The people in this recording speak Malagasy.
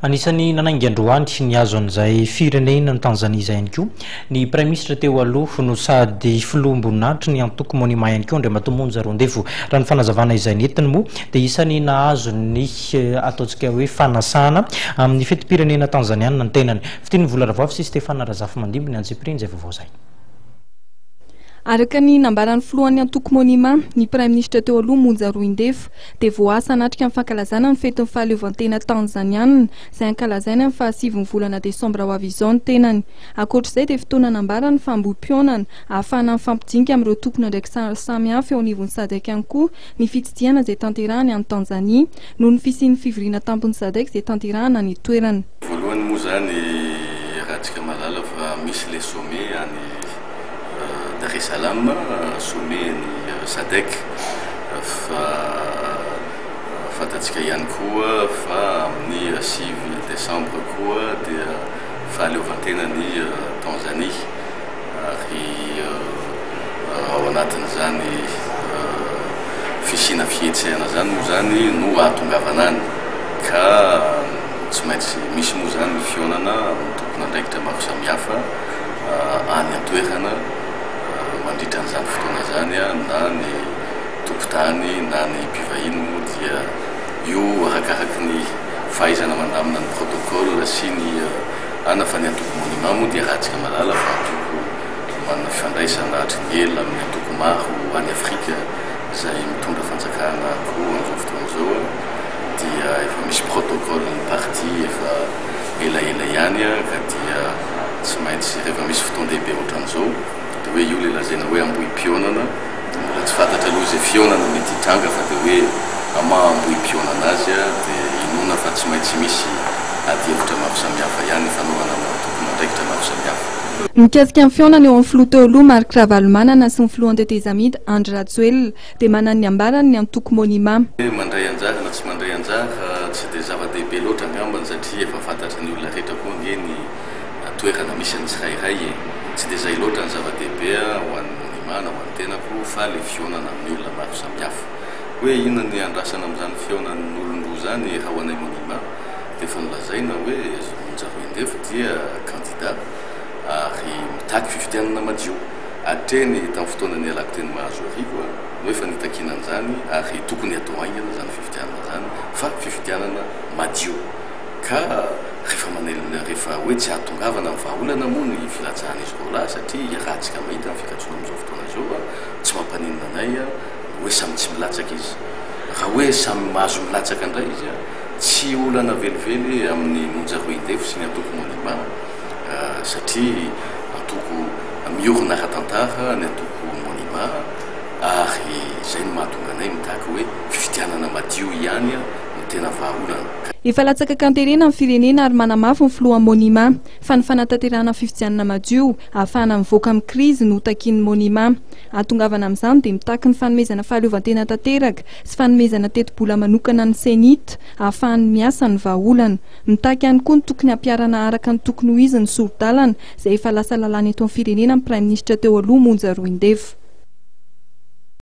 Anisany nanangiandroany ny azo an'izay firenena ny Tanzania izay ihany koa ny Prime Ministre teo aloha no sady filoha amboninahitry ny antoko monima ihany koa Andriamatomonja Rondefo raha ny fanazavana izay nentiny moa dia isany nahazo ny ataontsika hoe fanasana amin'ny fetim-pirenena tanzaniana ny tenany fiteny vola ravavy sy Stefana Razafy Mandimby ny antsipirin'izay vaovao zay. Araka ny nambaran'ny filohan'ny antoko monima ny Prime Ministre teo aloha Monja Rondefo dia voasa anatrika amin'ny fankalazana ny fetin'ny fahaleovantena tanzaniana izay ankalazaina amin'ny 7 volana Desambra ho avy izao ny tenany. Ankoatr'izay dia fotoana nambarany famboim-pionana ahafahana mifampijinika amin'ireo tompona ndraiky samihafa eo anivon'ny SADC ihany koa ny fitsidihana izay tanterahany any Tanzania noho ny fisian'ny fivoriana tampony SADC izay tanterahana ny toerany. Voalohany moa zany rahantsika malala fa misy le sommet any Dar es Salaam, sommet ny SADC fa fatatsika ihany koa fa amin'ny 6 Desambra koa dia fahaleovantena ny Tanzania ary ao anatin'izany fisina fihetsehana zany moa zany no ahatongavana any ka tsy maintsy misy moa zany fionana tompona andraikitra maro samihafa any an-toerana mandritra an'izany fotoana zany na ny tompotany na ny mpivahiny moa dia io arakaraky ny fahaizana mandamina ny protocole sy ny fa ny antoko monima moa dia rahantsika malala fa antoko manana fifandraisana hatriny ela amin'ny antoko maro any Afrika izay mitondra fanjakana koa amin'izao fotoana zao dia efa misy protocole ny parti efa elaela ihany ka dia tsy maintsy rehefa misy fotoan-dehibe ohatran'izao dia hoe io le lazaina hoe ambohi-pionana mbola tsy fantatra aloha izay fionana mety hitranga fa dia hoe ambohi-pionana azy dia inona fa tsy maintsy misy adi-hevitra maro samihafa ihany fanaovana tompona andraikitra maro samihafa. Mikasika amin'ny fionana eo amin'ny filoha teo aloha Marc Ravalomanana sy ny filoha Tetezamida Andry Rajoelina dia manana ny ambarany ny antoko monima. Mandray anjara na tsy mandray anjara tsy dia zava-dehibe loatra angambany satria efa fantatra ny olona rehetra koa nge ny toerana misy any tsirairay tsy dia izay loatra ny zava-dehibe ho an'ny monima na ho an'ny tenako fa le fionana amin'ny olona maro samihafa hoe inona ny andrasana amin'izany fionan'ny olon-droa zany raha ho anay monima dia efa nolazaina hoe Monja Rondefo dia candidat ary mitaky fifidianana madio hatreny tamin'ny fotoana ny alako teny mahazo arivo no efa nitakinan'izany ary tokony atao aingana zany fifidianana zany fa fifidianana madio ka rehefa hoe tsy ahatongavana amin'ny vahaolana moa ny filatsahana izy roa lahy satria rahantsika mahita ny fikatsoana amin'izao fotoana izao tsy mampaninona anay hoe samy tsy milatsaka izy raha hoe samy mahazo milatsaka indray izy tsy olana velively amin'ny Monja Rondefo sy ny antoko monima satria antoko miorina ara-tantara ny antoko monima ary izay no mahatonga anay mitaky hoe fifidianana madio ihany no tena vahaolana. Efa latsaka kanterena amin'ny firenena ary manamafy ny filoha monima fa ny fanatanterahana fifidianana madio ahafahana mivoaka amin'ny krizy no takian'ny monima. Atongavana amin'izany dia mitaky ny fanomezana fahaleovantena tanteraka sy fanomezana teti-bola manokana ny senita ahafahany miasa ny vahaolana. Mitaky ihany koa ny tokony hampiarana araka ny tokony ho izy ny soro-dalana izay efa lasa lalàna eto amin'ny firenena ny Prime Ministre teo aloha Monja Rondefo.